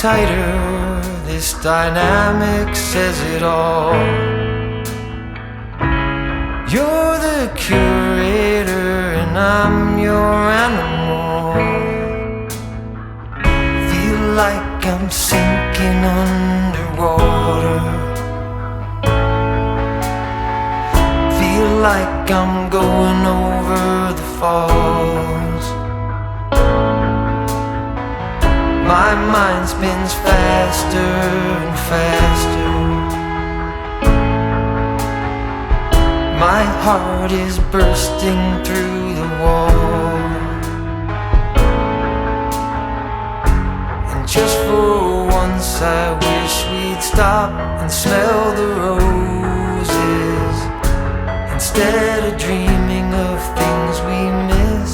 tighter. This dynamic says it all. You're the curator and I'm your animal. Feel like I'm sinking underwater. Feel like I'm going over the falls. My mind spins faster and faster. My heart is bursting through the wall. And just for once I wish we'd stop and smell the roses, instead of dreaming of things we miss.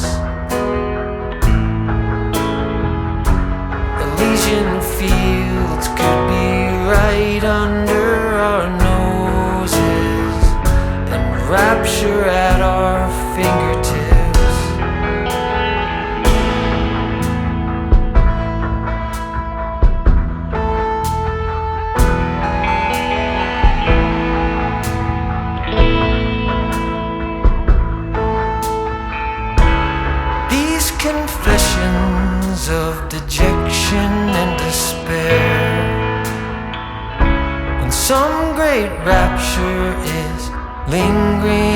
Elysian fields could be right under our noses, and rapture at our fingertips. These confessions of dejection and despair, when some great rapture is lingering